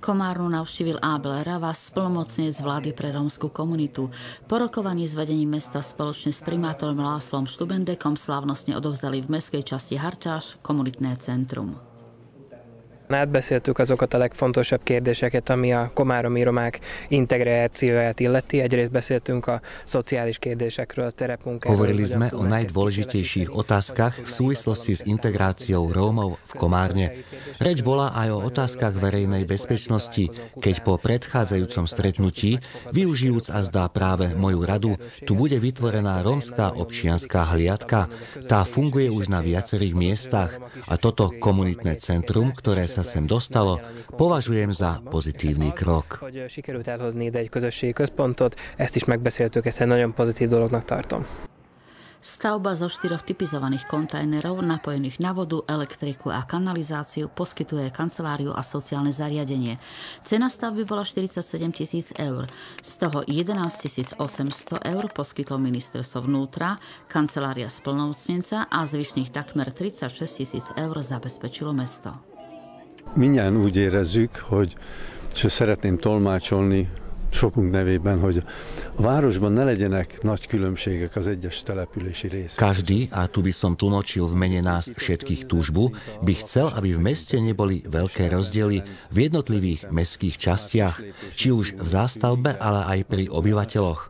Komárnu navštívil Abel Ravas, splnomocnenec vlády pre rómsku komunitu. Po rokovaní s vedením mesta spoločne s primátorom Lászlom Stubendekom slávnostne odovzdali v mestskej časti Harcsás komunitné centrum. Átbeszéltük azokat a legfontosabb kérdéseket, ami a komáromi romák integrációját illeti. Egyrészt beszéltünk a szociális kérdésekről, a terepmunkáról. Hovorili sme o najdôležitejších otázkach v súvislosti s integráciou Rómov v Komárne. Reč bola aj o otázkach verejnej bezpečnosti, keď po predchádzajúcom stretnutí, využijúc azda práve moju radu, tu bude vytvorená rómska občianska hliadka. Tá funguje už na viacerých miestach a toto komunitné centrum, ktoré sa sem dostalo, považujem za pozitívny krok. Hogy sikerült elhozni ide egy közösségi központot, ezt is megbeszéltük, ezt egy nagyon pozitív dolognak tartom. Stavba zo 4 typizovaných kontajnerov, napojených na vodu, elektriku a kanalizáciu, poskytuje kanceláriu a sociálne zariadenie. Cena stavby bola 47 000 eur. Z toho 11 800 eur poskytlo ministerstvo vnútra, kancelária splnomocnenca a zvyšných takmer 36 000 eur zabezpečilo mesto. Mindjárt úgy érezzük, hogy szeretném tolmácsolni sokunk nevében, hogy a városban ne legyenek nagy különbségek az egyes települési részek. Každý, a tu by som tlmočil v mene nás všetkých túžbu, by chcel, aby v meste neboli veľké rozdiely v jednotlivých mestských častiach, či už v zástavbe, ale aj pri obyvateľoch.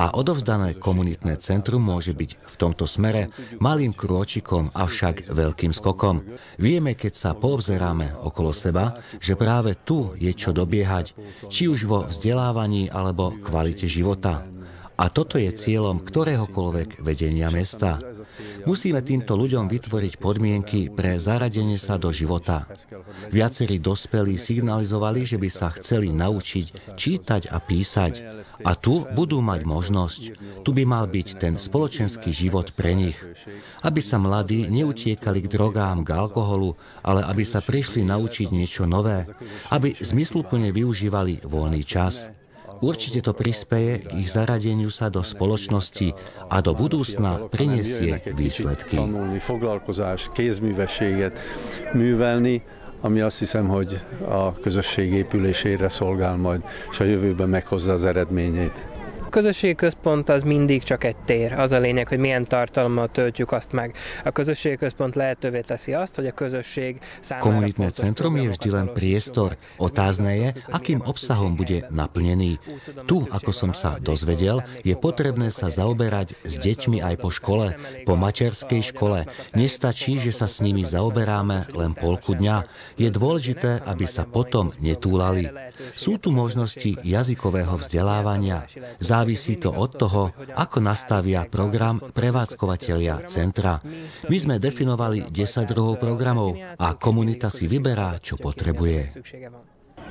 A odovzdané komunitné centrum môže byť v tomto smere malým krôčikom, avšak veľkým skokom. Vieme, keď sa poobzeráme okolo seba, že práve tu je čo dobiehať, či už vo vzdelávaní alebo kvalite života. A toto je cieľom ktoréhokoľvek vedenia mesta. Musíme týmto ľuďom vytvoriť podmienky pre zaradenie sa do života. Viacerí dospelí signalizovali, že by sa chceli naučiť čítať a písať. A tu budú mať možnosť. Tu by mal byť ten spoločenský život pre nich. Aby sa mladí neutiekali k drogám, k alkoholu, ale aby sa prišli naučiť niečo nové. Aby zmysluplne využívali voľný čas. Určite to prispeje k ich zaradeniu sa do spoločnosti a do budúcna prinesie výsledky. Foglalkozás, kézművességet művelni, ami azt hiszem, hogy a közösség épülésére szolgál majd, és a jövőben meghozza az eredményét. A közösségi központ az mindig csak egy tér. Az a lényeg, hogy milyen tartalommal töltjük azt meg. A közösségi központ lehetővé teszi azt, hogy a közösség számára... Komunitné centrum je vždy len priestor. Otázne je, akým obsahom bude naplnený. Tu, ako som sa dozvedel, je potrebné sa zaoberať s deťmi aj po škole, po materskej škole. Nestačí, že sa s nimi zaoberáme len polku dňa. Je dôležité, aby sa potom netúlali. Sú tu možnosti jazykového vzdelávania. Závisí to od toho, ako nastavia program prevádzkovatelia centra. My sme definovali 10 druhov programov a komunita si vyberá, čo potrebuje.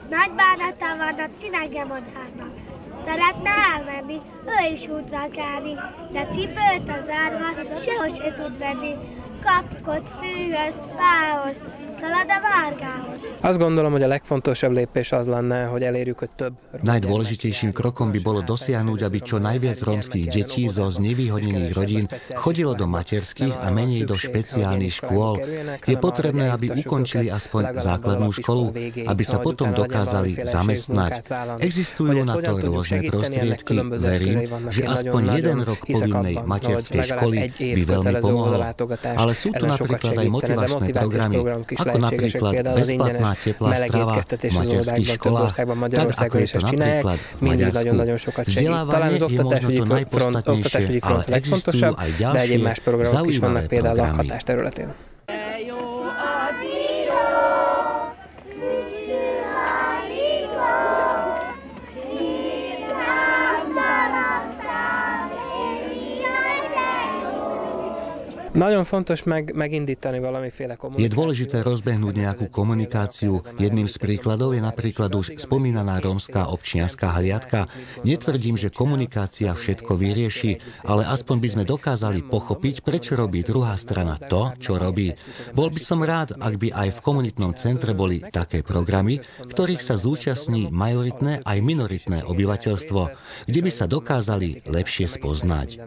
Nagy bánata van a cinegemodárnak. Szeretne elmenni, ő is útra kelni, de cipőt az árva sehogy se tud venni. Kapkod fűhöz, fához, szalad a várgához. Azt gondolom, hogy a legfontosabb lépés az lenne, hogy elérjük, hogy több... Najdôležitejším krokom by bolo dosiahnuť, aby čo najviac rómskych detí zo znevýhodnených rodín chodilo do materských a menej do špeciálnych škôl. Je potrebné, aby ukončili aspoň základnú školu, aby sa potom dokázali zamestnať. Existujú na to rôzne prostriedky. Verím, že aspoň jeden rok povinnej materskej školy by veľmi pomohol. Ale sú tu napríklad aj motivačné programy, ako napríklad bezplatná teplá strava v materských školách, tak ako je to napríklad v Maďarsku. Vzdelávanie je možno to najpodstatnejšie, ale existujú aj ďalšie zaujímavé programy. Je dôležité rozbehnúť nejakú komunikáciu. Jedným z príkladov je napríklad už spomínaná rómska občianska hliadka. Netvrdím, že komunikácia všetko vyrieši, ale aspoň by sme dokázali pochopiť, prečo robí druhá strana to, čo robí. Bol by som rád, ak by aj v komunitnom centre boli také programy, ktorých sa zúčastní majoritné aj minoritné obyvateľstvo, kde by sa dokázali lepšie spoznať.